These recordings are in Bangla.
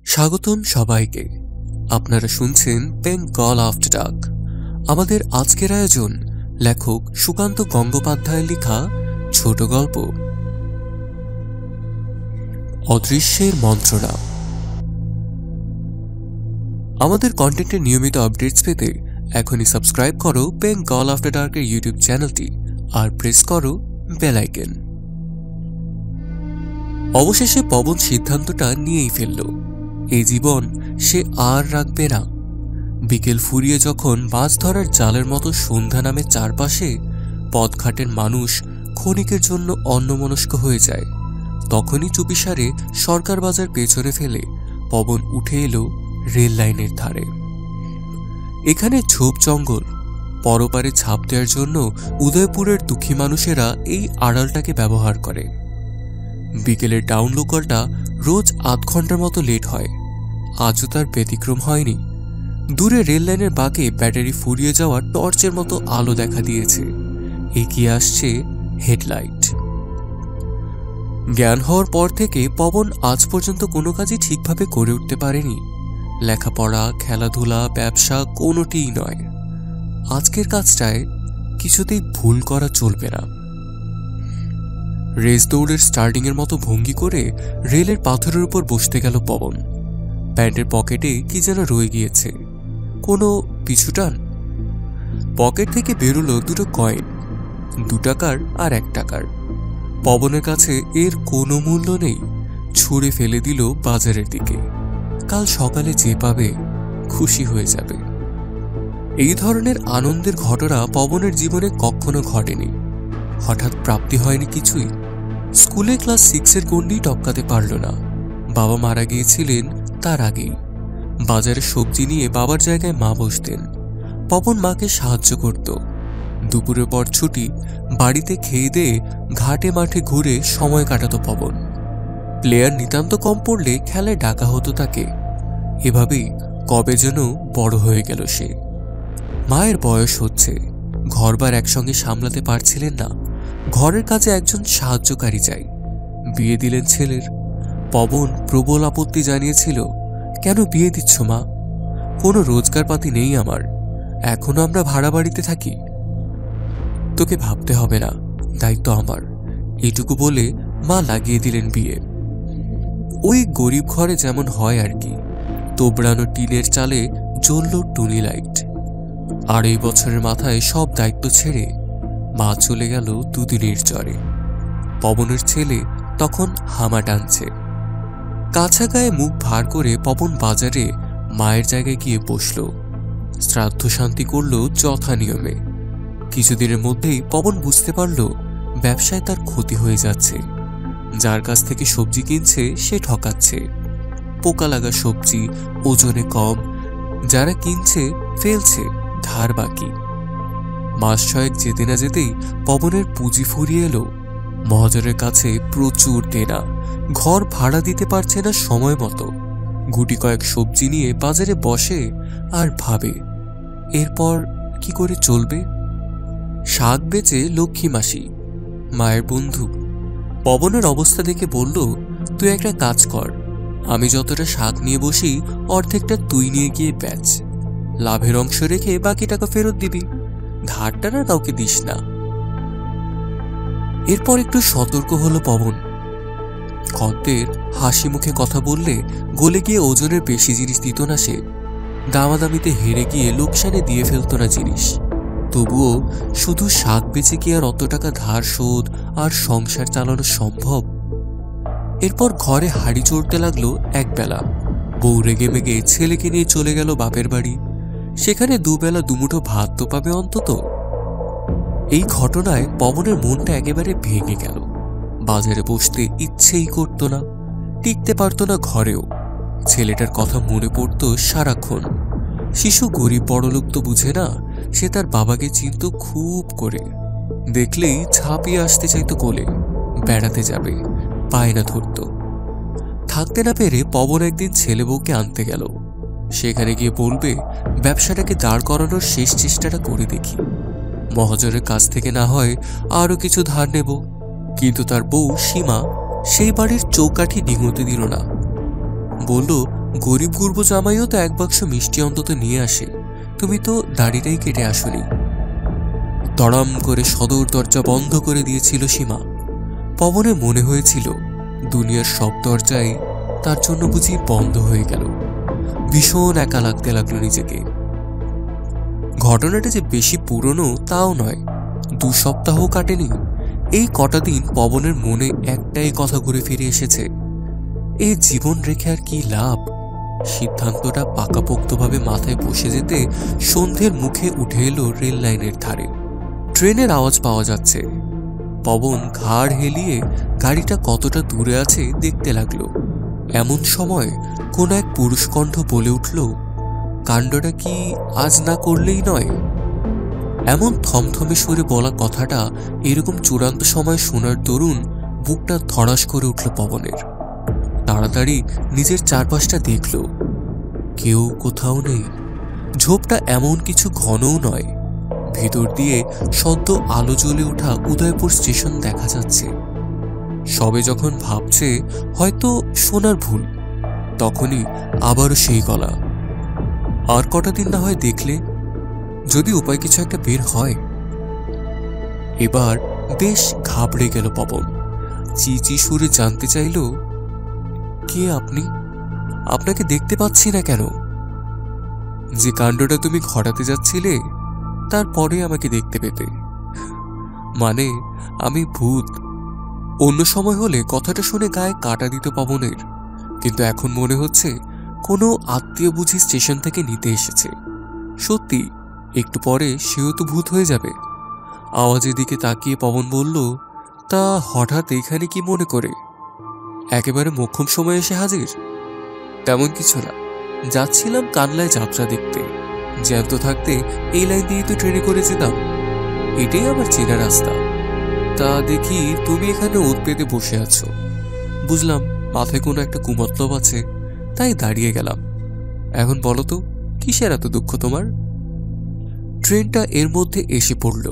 স্বাগতম সবাইকে। আপনারা শুনছেন বেঙ্গল আফটার ডার্ক। আমাদের আজকের আয়োজন লেখক সুকান্ত গঙ্গোপাধ্যায়ের লেখা ছোট গল্প অদৃশ্যের মন্ত্রণা। আমাদের কন্টেন্টের নিয়মিত আপডেটস পেতে এখনই সাবস্ক্রাইব করো বেঙ্গল আফটার ডার্কের ইউটিউব চ্যানেলটি আর প্রেস করো বেল আইকন। অবশেষে পবন সিদ্ধান্তটা নিয়েই ফেলল, এই জীবন সে আর রাখবে না। বিকেল ফুরিয়ে যখন মাছ ধরার জালের মতো সন্ধ্যা নামে চারপাশে পথঘাটের মানুষ ক্ষণিকের জন্য অন্যমনস্ক হয়ে যায়, তখনই চুপিসারে সরকার বাজার পেছনে ফেলে পবন উঠে এলো রেল লাইনের ধারে। এখানে ঝোপ জঙ্গল, পরপারে ছাপ দেওয়ার জন্য উদয়পুরের দুঃখী মানুষেরা এই আড়ালটাকে ব্যবহার করে। বিকেলের ডাউন লোকালটা রোজ আধ ঘন্টার মতো লেট হয়, আজও তার ব্যতিক্রম হয়নি। দূরে রেল লাইনের বাঁকে ব্যাটারি ফুরিয়ে যাওয়া টর্চের মতো আলো দেখা দিয়েছে, এগিয়ে আসছে হেডলাইট। জ্ঞান হওয়ার পর থেকে পবন আজ পর্যন্ত কোনো কাজই ঠিকভাবে করে উঠতে পারেনি। লেখাপড়া, খেলাধুলা, ব্যবসা কোনোটিই নয়। আজকের কাজটায় কিছুতেই ভুল করা চলবে না। রেস দৌড়ের স্টার্টিংয়ের মতো ভঙ্গি করে রেলের পাথরের উপর বসতে গেল পবন। প্যান্টের পকেটে কি যেন রয়ে গিয়েছে, কোনো পিছুটান। পকেট থেকে বেরোলো দুটো কয়েন, 2 টাকার আর 1 টাকার। পবনের কাছে এর কোনো মূল্য নেই, ছুঁড়ে ফেলে দিল বাজারের দিকে। কাল সকালে যে পাবে খুশি হয়ে যাবে। এই ধরনের আনন্দের ঘটনা পবনের জীবনে কখনো ঘটেনি। হঠাৎ প্রাপ্তি হয়নি কিছুই। স্কুলে ক্লাস 6-এর গণ্ডি টপকাতে পারল না। বাবা মারা গিয়েছিলেন তার আগেই। বাজারে সবজি নিয়ে বাবার জায়গায় মা বসতেন। পবন মাকে সাহায্য করত। দুপুরের পর ছুটি, বাড়িতে খেয়ে দিয়ে ঘাটে মাঠে ঘুরে সময় কাটাতো পবন। প্লেয়ার নিতান্ত কম পড়লে খেলায় ডাকা হতো তাকে। এভাবেই কবে যেন বড় হয়ে গেল সে। মায়ের বয়স হচ্ছে, ঘরবার একসঙ্গে সামলাতে পারছিলেন না। ঘরের কাজে একজন সাহায্যকারী চাই। বিয়ে দিলেন ছেলের। পবন প্রবল আপত্তি জানিয়েছিল, কেন বিয়ে দিচ্ছ মা? কোনো রোজগার পাতি নেই আমার, এখনো আমরা ভাড়া বাড়িতে থাকি। তোকে ভাবতে হবে না, দায়িত্ব আমার, এটুকু বলে মা লাগিয়ে দিলেন বিয়ে। ওই গরিব ঘরে যেমন হয় আর কি, তোবড়ানো টিনের চালে জ্বলল টুনি লাইট। 2.5 বছরের মাথায় সব দায়িত্ব ছেড়ে মা চলে গেল দুদিনের জ্বরে। পবনের ছেলে তখন হামা টানছে। কাছা গায়ে মুখ ভার করে পবন বাজারে মায়ের জায়গায় গিয়ে বসল। শ্রাদ্ধ শান্তি করল যথা নিয়মে। কিছুদিনের মধ্যেই পবন বুঝতে পারল ব্যবসায় তার ক্ষতি হয়ে যাচ্ছে। যার কাছ থেকে সবজি কিনছে সে ঠকাচ্ছে। পোকা লাগা সবজি, ওজনে কম, যারা কিনছে ফেলছে ধার বাকি। মাস 6 যেতে না যেতেই পবনের পুঁজি ফুরিয়ে এলো। মহাজনের কাছে প্রচুর দেনা, ঘর ভাড়া দিতে পারছে না সময় মতো। গুটি কয়েক সবজি নিয়ে বাজারে বসে আর ভাবে এরপর কি করে চলবে। শাক বেচে লক্ষ্মী মাসি, মায়ের বন্ধু, পবনের অবস্থা দেখে বলল, তুই একটা কাজ কর, আমি যতটা শাক নিয়ে বসি অর্ধেকটা তুই নিয়ে গিয়ে বেচ, লাভের অংশ রেখে বাকি টাকা ফেরত দিবি, ধারটা না কাউকে দিস না। এরপর একটু সতর্ক হলো পবন। খদ্দের হাসি মুখে কথা বললে গলে গিয়ে ওজনের বেশি জিনিস দিত না সে। দামাদামিতে হেরে গিয়ে লোকসানে দিয়ে ফেলত না জিনিস। তবুও শুধু শাক বেচে কি আর অত টাকা ধার শোধ আর সংসার চালানো সম্ভব? এরপর ঘরে হাড়ি চড়তে লাগলো একবেলা। বউ রেগে মেগে ছেলেকে নিয়ে চলে গেল বাপের বাড়ি। সেখানে দুবেলা দুমুঠো ভাত তো পাবে অন্তত। এই ঘটনায় পবনের মনটা একেবারে ভেঙে গেল। বাজারে বসতে ইচ্ছেই করত না, টিকতে পারত না ঘরেও। ছেলেটার কথা মনে পড়ত সারাক্ষণ। শিশু গরিব বড়লোক তো বুঝে না, সে তার বাবাকে চিনত খুব করে। দেখলেই ঝাঁপিয়ে আসতে চাইতো কোলে, বেড়াতে যাবে, বায়না ধরত। থাকতে না পেরে পবন একদিন ছেলে বউকে আনতে গেল। সেখানে গিয়ে বলবে ব্যবসাটাকে দাঁড় করানোর শেষ চেষ্টাটা করে দেখি, মহাজনের কাছ থেকে না হয় আরো কিছু ধার নেব। কিন্তু তার বউ সীমা সেই বাড়ির চৌকাঠি ডিঙোতে দিল না। বলল, গরিব গুরবো জামাইও তো এক বাক্স মিষ্টি অন্তত নিয়ে আসে, তুমি তো দাড়িটাই কেটে আসনি। তড়াম করে সদর দরজা বন্ধ করে দিয়েছিল সীমা। পবনের মনে হয়েছিল দুনিয়ার সব দরজাই তার জন্য বুঝি বন্ধ হয়ে গেল। ভীষণ একা লাগতে লাগলো নিজেকে। ঘটনাটা যে বেশি পুরনো তাও নয়, 2 সপ্তাহ কাটেনি। এই কটা দিন পবনের মনে একটাই কথা ঘুরে ফিরে এসেছে, এই জীবন রেখে আর কি লাভ। সিদ্ধান্তটা পাকাপোক্তভাবে মাথায় বসে যেতে সন্ধ্যের মুখে উঠে এলো রেল লাইনের ধারে। ট্রেনের আওয়াজ পাওয়া যাচ্ছে। পবন ঘাড় হেলিয়ে গাড়িটা কতটা দূরে আছে দেখতে লাগলো। এমন সময় কোন এক পুরুষকণ্ঠ বলে উঠল, কাণ্ডটা কি আজ না করলেই নয়। এমন থমথমে সুরে বলা কথাটা এরকম চূড়ান্ত সময় শোনার দরুন বুকটা ধড়াস করে উঠল পবনের। তাড়াতাড়ি নিজের চারপাশটা দেখল, কেউ কোথাও নেই। ঝোপটা এমন কিছু ঘনও নয়। ভিতর দিয়ে সদ্য আলো জ্বলে ওঠা উদয়পুর স্টেশন দেখা যাচ্ছে। সবে যখন ভাবছে হয়তো শোনার ভুল, তখনই আবারও সেই গলা, আর কটা দিন না হয় দেখলে, যদি উপায় কিছু একটা বের হয়। এবার বেশ ঘাবড়ে গেল পবন। চিচি সুরে জানতে চাইল, কে আপনি? আপনাকে দেখতে পাচ্ছি না কেন? যে কাণ্ডটা তুমি ঘটাতে যাচ্ছিলে তারপরে আমাকে দেখতে পেতে। মানে আমি ভূত। অন্য সময় হলে কথাটা শুনে গায়ে কাটা দিত পবনের, কিন্তু এখন মনে হচ্ছে কোনো আত্মীয় বুঝি স্টেশন থেকে নিতে এসেছে। সত্যি একটু পরে সেও তো ভূত হয়ে যাবে। আওয়াজের দিকে তাকিয়ে পবন বলল, তা হঠাৎ এখানে কি মনে করে? একেবারে মোক্ষম সময় এসে হাজির? তেমন কিছু না, যাচ্ছিলাম কানলায় যাত্রা দেখতে। জ্যান্ত থাকতে এই লাইন দিয়ে তো ট্রেনে করে যেতাম, এটাই আমার চেনা রাস্তা। তা দেখি তুমি এখানে ওত পেতে বসে আছো। বুঝলাম মাথায় কোনো একটা কুমতলব আছে, তাই দাঁড়িয়ে গেলাম। এখন বলো তো, কিসের এত দুঃখ তোমার? ট্রেনটা এর মধ্যে এসে পড়ল।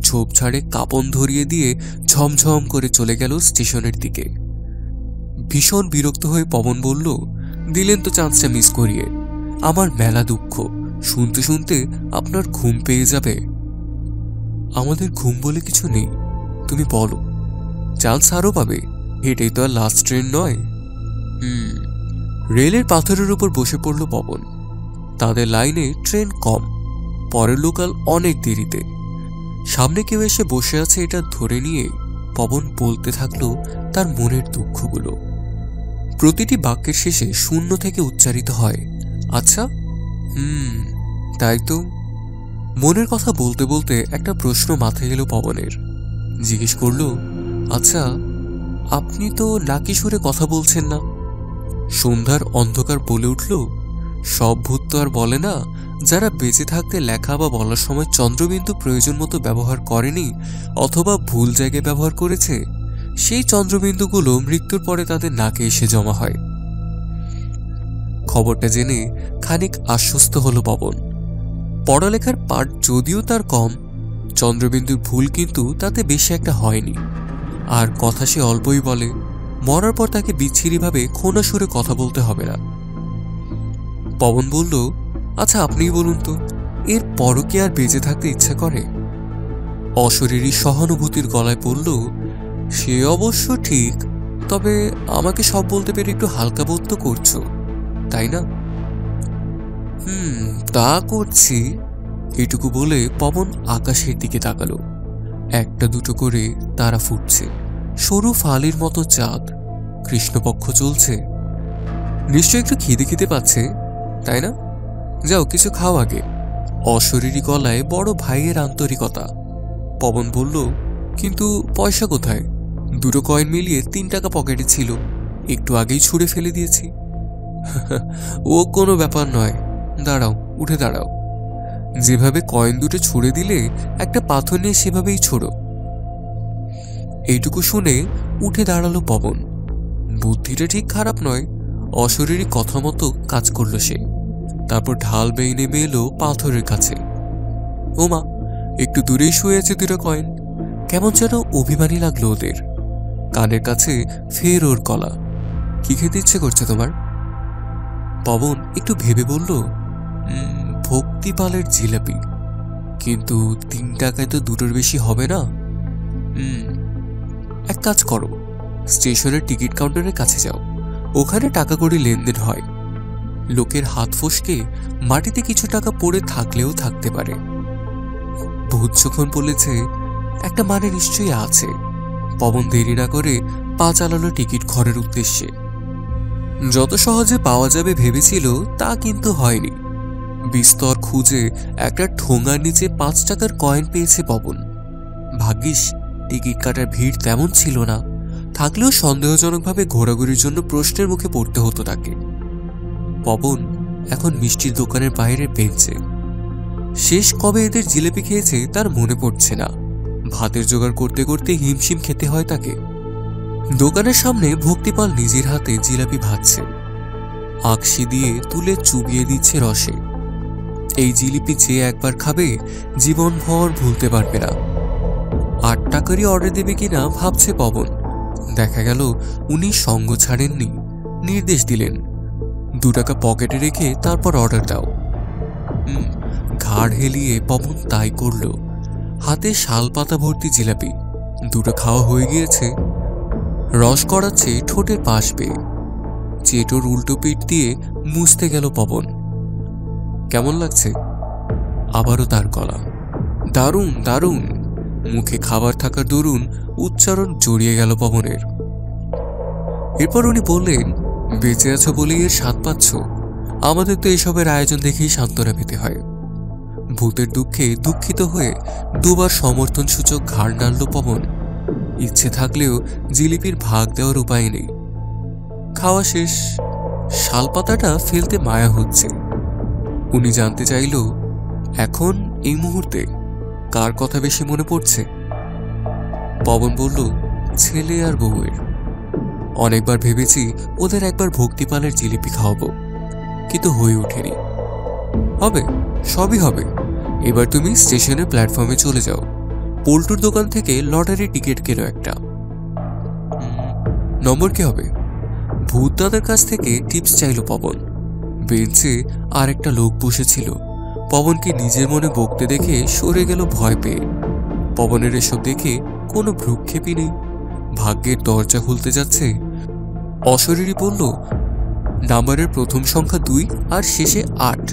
ঝোপঝাড়ে কাঁপন ধরিয়ে দিয়ে ঝমঝম করে চলে গেল স্টেশনের দিকে। ভীষণ বিরক্ত হয়ে পবন বলল, দিলেন তো চান্সটা মিস করিয়ে। আমার মেলা দুঃখ, শুনতে শুনতে আপনার ঘুম পেয়ে যাবে। আমাদের ঘুম বলে কিছু নেই, তুমি বলো, চান্স আরও পাবে। এটাই তো আর লাস্ট ট্রেন নয়। রেলের পাথরের উপর বসে পড়ল পবন। তাদের লাইনে ট্রেন কম, পরের লোকাল অনেক দেরিতে। সামনে কেউ এসে বসে আছে এটা ধরে নিয়ে পবন বলতে থাকলো তার মনের দুঃখগুলো। প্রতিটি বাক্যের শেষে শূন্য থেকে উচ্চারিত হয়, আচ্ছা, তাই তো। মনের কথা বলতে বলতে একটা প্রশ্ন মাথায় এলো পবনের। জিজ্ঞেস করল, আচ্ছা, আপনি তো নাকি সুরে কথা বলছেন না? সন্ধ্যার অন্ধকার বলে উঠল, সব ভূত তো আর বলে না যারা বেঁচে থাকতে লেখা বা বলার সময় চন্দ্রবিন্দু প্রয়োজন মতো ব্যবহার করেনি অথবা ভুল জায়গায় ব্যবহার করেছে, সেই চন্দ্রবিন্দুগুলো মৃত্যুর পরে তাদের নাকে এসে জমা হয়। খবরটা জেনে খানিক আশ্বস্ত হলো পবন। পড়ালেখার পাঠ যদিও তার কম, চন্দ্রবিন্দুর ভুল কিন্তু তাতে বেশি একটা হয়নি। আর কথা সে অল্পই বলে, মরার পর তাকে বিচ্ছিরিভাবে খোনা সুরে কথা বলতে হবে না। পবন বলল, আচ্ছা আপনিই বলুন তো, এর পরও কি আর বেঁচে থাকতে ইচ্ছা করে? অশরীরী সহানুভূতির গলায় বলল, সে অবশ্য ঠিক, তবে আমাকে সব বলতে পেরে একটু হালকা বোধ তো করছো, তাই না? তা করছি। এটুকু বলে পবন আকাশের দিকে তাকালো। একটা দুটো করে তারা ফুটছে, সরু ফালির মতো চাঁদ। কৃষ্ণপক্ষ চলছে। নিশ্চয় একটু খিদে খেতে পাচ্ছে, তাই না? যাও কিছু খাও আগে। অশরীরী গলায় বড় ভাইয়ের আন্তরিকতা। পবন বলল, কিন্তু পয়সা কোথায়? 2 কয়েন মিলিয়ে 3 টাকা পকেটে ছিল, একটু আগেই ছুঁড়ে ফেলে দিয়েছি। ও কোনো ব্যাপার নয়, দাঁড়াও, উঠে দাঁড়াও। যেভাবে কয়েন দুটো ছুঁড়ে দিলে একটা পাথর নিয়ে সেভাবেই ছোড়ো। এইটুকু শুনে উঠে দাঁড়ালো পবন। বুদ্ধিটা ঠিক খারাপ নয়, অশরীরী কথা মতো কাজ করল সে। তারপর ঢাল বেয়ে নেমে এলো পাথরের কাছে। ওমা, একটু দূরেই শুয়ে আছে 2 কয়েন। কেমন যেন অভিমানী লাগলো ওদের। কানের কাছে ফের ওর গলা, কি খেতে ইচ্ছে করছে তোমার? পবন একটু ভেবে বলল, ভক্তিপালের জিলাপি, কিন্তু 3 টাকায় তো দুটোর বেশি হবে না। এক কাজ করো, স্টেশনের টিকিট কাউন্টারের কাছে যাও, ওখানে টাকা কড়ি লেনদেন হয়। লোকের হাত ফসকে মাটিতে কিছু টাকা পড়ে থাকলেও থাকতে পারে। ভূত যখন বলেছে, একটা মানে নিশ্চয়ই আছে। পবন দেরি না করে পা চালালো টিকিট ঘরের উদ্দেশ্যে। যত সহজে পাওয়া যাবে ভেবেছিল তা কিন্তু হয়নি। বিস্তর খুঁজে একটা ঠোঙার নিচে 5 টাকার কয়েন পেয়েছে পবন। ভাগ্যিস টিকিট কাটার ভিড় তেমন ছিল না, থাকলেও সন্দেহজনকভাবে ঘোরাঘুরির জন্য প্রশ্নের মুখে পড়তে হতো তাকে। পবন এখন মিষ্টির দোকানের বাইরে বেঞ্চে। শেষ কবে এদের জিলেপি খেয়েছে তার মনে পড়ছে না। ভাতের জোগাড় করতে করতে হিমশিম খেতে হয় তাকে। দোকানের সামনে ভক্তিপাল নিজের হাতে জিলাপি ভাজছে, আকশি দিয়ে তুলে চুবিয়ে দিচ্ছে রসে। এই জিলিপি যে একবার খাবে জীবনভর ভুলতে পারবে না। 8 টাকারই অর্ডার দেবে কিনা ভাবছে পবন। দেখা গেল উনি সঙ্গ ছাড়েননি, নির্দেশ দিলেন, 2 টাকা পকেটে রেখে তারপর অর্ডার দাও। ঘাড় হেলিয়ে পবন তাই করল। হাতে শাল পাতা ভর্তি জিলাপি, 2টো খাওয়া হয়ে গিয়েছে। রস করাচ্ছে ঠোঁটের পাশ বেয়ে। চেটোর উল্টো পিঠ দিয়ে মুছতে গেল পবন। কেমন লাগছে? আবারও তার গলা। দারুণ দারুণ। মুখে খাবার থাকার দরুন উচ্চারণ জড়িয়ে গেল পবনের। এরপর উনি বললেন, বেঁচে আছো বলেই এর স্বাদ পাচ্ছ। আমাদের তো এসবের আয়োজন দেখেই সান্ত্বনা পেতে হয়। ভূতের দুঃখে দুঃখিত হয়ে 2বার সমর্থন সূচক ঘাড় নাড়ল পবন। ইচ্ছে থাকলেও জিলিপির ভাগ দেওয়ার উপায় নেই। খাওয়া শেষ। শালপাতাটা ফেলতে মায়া হচ্ছে। উনি জানতে চাইল, এখন এই মুহূর্তে কার কথা বেশি মনে পড়ছে? পবন বলল, ছেলে আর বউয়ের। অনেকবার ভেবেছি ওদের একবার ভক্তিপালের জিলিপি খাওয়াবো, কিন্তু হয়ে ওঠেনি। হবে, সবই হবে। এবার তুমি স্টেশনের প্ল্যাটফর্মে চলে যাও। পল্টুর দোকান থেকে লটারি টিকিট কেনো একটা। নম্বর কি হবে? ভূত দাদার কাছ থেকে টিপস চাইল পবন। বেঞ্চে আর একটা লোক বসেছিল। পবনকে নিজের মনে বকতে দেখে সরে গেল ভয় পেয়ে। পবনের এসব দেখে কোনো ভ্রুক্ষেপই নেই। ভাগ্যের দরজা খুলতে যাচ্ছে। অশরীরী বলল, নাম্বারের প্রথম সংখ্যা 2 আর শেষে 8,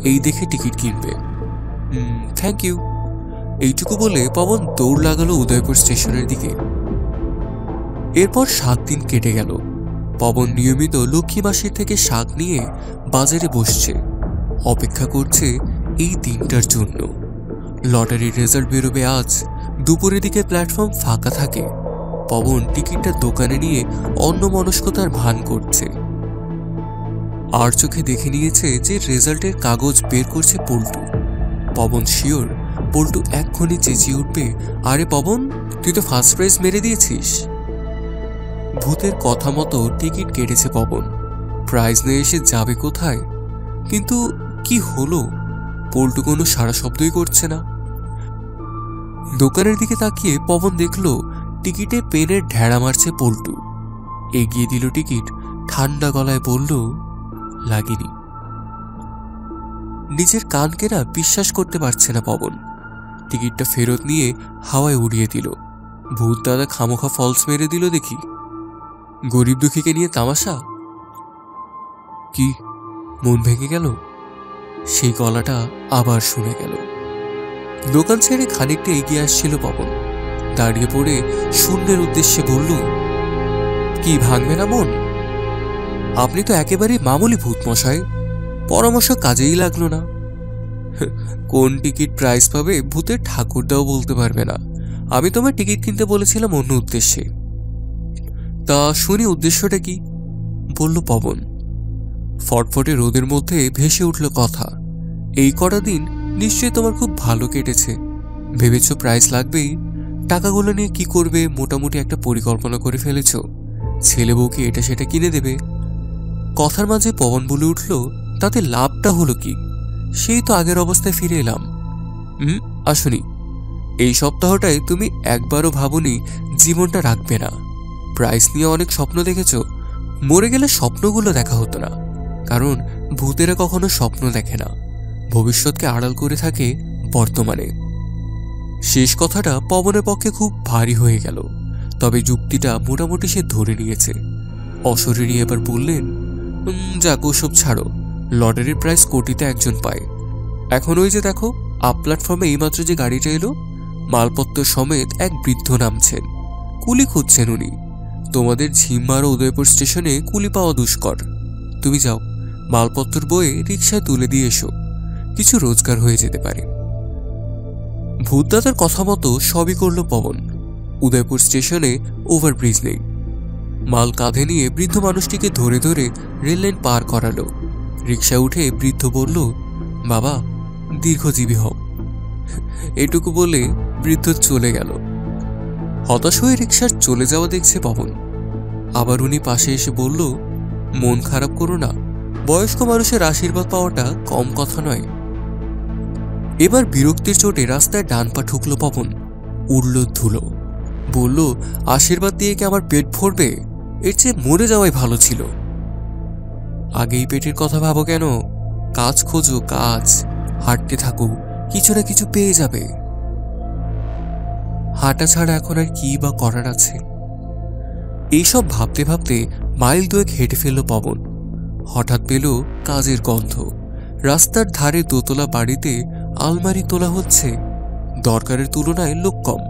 এই দেখে টিকিট কিনবে। Thank you. এইটুকু বলে পবন দৌড় লাগালো উদয়পুর স্টেশনের দিকে। এরপর 7 দিন কেটে গেল। পবন নিয়মিত লক্ষ্মী মাসির থেকে শাক নিয়ে বাজারে বসছে, অপেক্ষা করছে এই দিনটার জন্য। লটারির রেজাল্ট বেরোবে আজ। দুপুরের দিকে প্ল্যাটফর্ম ফাঁকা থাকে। পবন টিকিটটা দোকানে নিয়ে অন্যমনস্কতার ভান করছে। আর চোখে দেখে নিয়েছে যে রেজাল্টের কাগজ বের করছে পল্টু। পবন শিওর পল্টু এক্ষুনি চেঁচিয়ে উঠবে, আরে পবন, তুই তো ফার্স্ট প্রাইজ মেরে দিয়েছিস। ভূতের কথা মতো টিকিট কেটেছে পবন। প্রাইজ নিয়ে এসে যাবে কোথায়? কিন্তু কি হলো? পল্টু কোনো সারা শব্দই করছে না। দোকানের দিকে তাকিয়ে পবন দেখল টিকিটে পেনের ঢেড়া মারছে পল্টু। এগিয়ে দিল টিকিট, ঠান্ডা গলায় বলল, লাগেনি। নিজের কানকেরা বিশ্বাস করতে পারছে না পবন। টিকিটটা ফেরত নিয়ে হাওয়ায় উড়িয়ে দিল। ভূত দাদা খামোখা ফলস মেরে দিল দেখি। গরিব দুঃখীকে নিয়ে তামাশা। কি মন ভেঙে গেল? সেই গলাটা আবার শুনে গেল। দোকান ছেড়ে খানিকটা এগিয়ে আসছিল পবন। দাঁড়িয়ে পড়ে শূন্যের উদ্দেশ্যে বলল, কি ভাঙবে না মন? আপনি তো একেবারেই মামুলি ভূত মশাই। পরামর্শ কাজেই লাগলো না। কোন টিকিট প্রাইস পাবে ভূতের ঠাকুরদাও বলতে পারবে না। আমি তোমার টিকিট কিনতে বলেছিলাম অন্য উদ্দেশ্যে। তা শুনি উদ্দেশ্যটা কি? বলল পবন। ফটফটে রোদের মধ্যে ভেসে উঠল কথা, এই কটা দিন নিশ্চয়ই তোমার খুব ভালো কেটেছে। ভেবেছ প্রাইস লাগবেই। টাকাগুলো নিয়ে কি করবে মোটামুটি একটা পরিকল্পনা করে ফেলেছ। ছেলে বউকে এটা সেটা কিনে দেবে। কথার মাঝে পবন বলে উঠল, তাতে লাভটা হলো কি? সেই তো আগের অবস্থায় ফিরে এলাম। আসুনি। এই সপ্তাহটায় তুমি একবারও ভাবনি জীবনটা রাখবে না। প্রাইস নিয়ে অনেক স্বপ্ন দেখেছ। মরে গেলে স্বপ্নগুলো দেখা হতো না, কারণ ভূতেরা কখনো স্বপ্ন দেখে না, ভবিষ্যৎকে আড়াল করে থাকে বর্তমানে। শেষ কথাটা পবনের পক্ষে খুব ভারী হয়ে গেল, তবে যুক্তিটা মোটামুটি সে ধরে নিয়েছে। অশরীরী এবার বললেন, যাক ওসব ছাড়ো, লটারির প্রাইস কোটিতে একজন পায়। এখন ওই যে দেখো আপ প্ল্যাটফর্মে এইমাত্র যে গাড়িটা এলো, মালপত্র সমেত এক বৃদ্ধ নামছেন। কুলি খুঁজছেন উনি। তোমাদের ঝিমমার ও উদয়পুর স্টেশনে কুলি পাওয়া দুষ্কর। তুমি যাও, মালপত্র বয়ে রিকশায় তুলে দিয়ে এসো, কিছু রোজগার হয়ে যেতে পারে। ভূতদাদার কথা মতো সবই করল পবন। উদয়পুর স্টেশনে ওভারব্রিজ নেই। মাল কাঁধে নিয়ে বৃদ্ধ মানুষটিকে ধরে ধরে রেললাইন পার করালো। রিকশায় উঠে বৃদ্ধ বলল, বাবা দীর্ঘজীবী হও। এটুকু বলে বৃদ্ধ চলে গেল। হতাশ হয়ে রিকশার চলে যাওয়া দেখছে পবন। আবার উনি পাশে এসে বলল, মন খারাপ করো না, বয়স্ক মানুষের আশীর্বাদ পাওয়াটা কম কথা নয়। এবার বিরক্তির চোটে রাস্তায় ডান পা ঠুকলো পবন। উড়ল ধুলো। বলল, আশীর্বাদ দিয়ে কি আমার পেট ভরবে? এর চেয়ে মরে যাওয়াই ভালো ছিল। আগেই পেটের কথা ভাবো কেন? কাজ খোঁজো, কাজ। হাঁটতে থাকো, কিছু না কিছু পেয়ে যাবে। হাঁটা ছাড়া এখন আর কি বা করার আছে? এইসব ভাবতে ভাবতে মাইল দুয়েক হেঁটে ফেলল পবন। হঠাৎ পেল কাজের গন্ধ। রাস্তার ধারে দোতলা বাড়িতে আলমারি তোলা হচ্ছে। দরকারের তুলনায় লোক কম,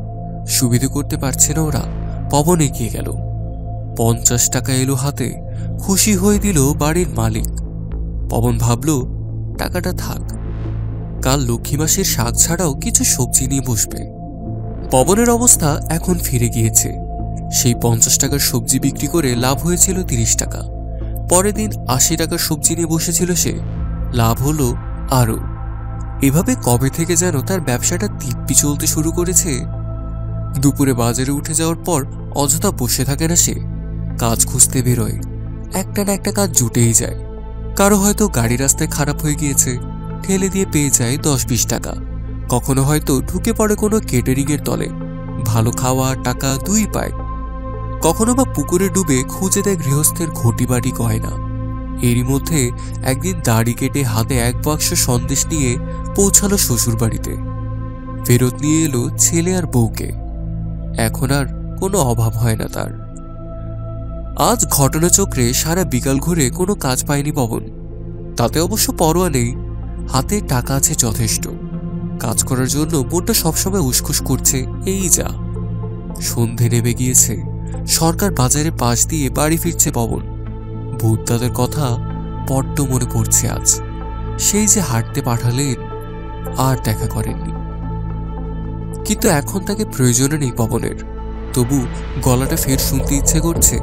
সুবিধে করতে পারছে না ওরা। পবন এগিয়ে গেল। 50 টাকা এলো হাতে। খুশি হয়ে দিল বাড়ির মালিক। পবন ভাবল, টাকাটা থাক, কাল লক্ষ্মী মাসের শাক ছাড়াও কিছু সবজি নিয়ে বসবে। পবনের অবস্থা এখন ফিরে গিয়েছে। সেই 50 টাকার সবজি বিক্রি করে লাভ হয়েছিল 30 টাকা। পরের দিন 80 টাকার সবজি নিয়ে বসেছিল সে। লাভ হলো আরও। এভাবে কবে থেকে যেন তার ব্যবসাটা দিব্যি চলতে শুরু করেছে। দুপুরে বাজারে উঠে যাওয়ার পর অযথা বসে থাকে না সে, কাজ খুঁজতে বেরোয়। একটা না একটা কাজ জুটেই যায়। কারো হয়তো গাড়ি রাস্তায় খারাপ হয়ে গিয়েছে, ঠেলে দিয়ে পেয়ে যায় 10-20 টাকা। কখনো হয়তো ঢুকে পড়ে কোনো কেটারিং এর দলে, ভালো খাওয়া টাকা দুই পায়। কখনো বা পুকুরে ডুবে খুঁজে দেয় গৃহস্থের ঘটি বাড়ি গয়না। এরই মধ্যে একদিন দাড়ি কেটে হাতে এক বাক্স সন্দেশ নিয়ে পৌঁছালো শ্বশুর বাড়িতে। ফেরত নিয়ে এলো ছেলে আর বউকে। এখন আর কোনো অভাব হয় না তার। আজ ঘটনাচক্রে সারা বিকাল ঘুরে কোনো কাজ পায়নি পবন। তাতে অবশ্য পরোয়া নেই, হাতে টাকা আছে যথেষ্ট। কাজ করার জন্য মনটা সবসময় উসখুস করছে, এই যা। সন্ধে নেমে গিয়েছে। সরকার বাজারের পাশ দিয়ে বাড়ি ফিরছে পবন। ভূতদাদের কথা বড্ড মনে পড়ছে আজ। সেই যে হাঁটতে পাঠালেন, আর দেখা করেননি। কিন্তু এখন তাকে প্রয়োজনে নেই পবনের। তবু গলাটা ফের শুনতে ইচ্ছে করছে।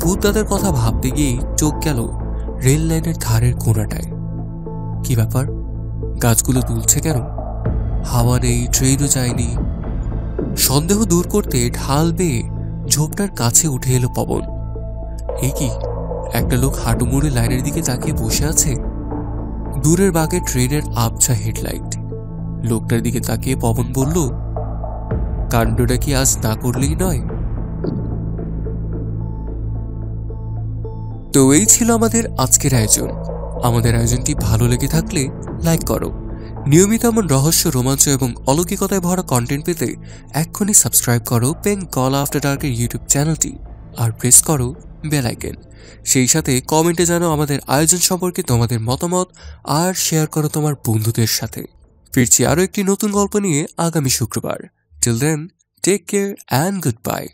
ভূতদাদের কথা ভাবতে গিয়েই চোখ গেল রেল লাইনের ধারের কোণাটায়। কি ব্যাপার, গাছগুলো দুলছে কেন? হাওয়া নেই, ট্রেনও যায়নি। সন্দেহ দূর করতে ঢাল বেয়ে ঝোপটার কাছে উঠে এলো পবন। এ কি, একটা লোক হাঁটু মুড়ে লাইনের দিকে তাকিয়ে বসে আছে। দূরের বাগে ট্রেনের আবছা হেডলাইট। লোকটার দিকে তাকিয়ে পবন বলল, কাণ্ডটা কি আজ না করলেই নয়? তো এই ছিল আমাদের আজকের আয়োজন। আমাদের আয়োজনটি ভালো লেগে থাকলে লাইক করো। নিয়মিত এমন রহস্য, রোমাঞ্চ এবং অলৌকিকতায় ভরা কন্টেন্ট পেতে এক্ষুনি সাবস্ক্রাইব করো পেন গলা আফটার ডার্কের ইউটিউব চ্যানেলটি আর প্রেস করো বেল আইকন। সেই সাথে কমেন্টে জানাও আমাদের আয়োজন সম্পর্কে তোমাদের মতামত আর শেয়ার করো তোমার বন্ধুদের সাথে। ফিরছি আরও একটি নতুন গল্প নিয়ে আগামী শুক্রবার। Till then, take care and good bye.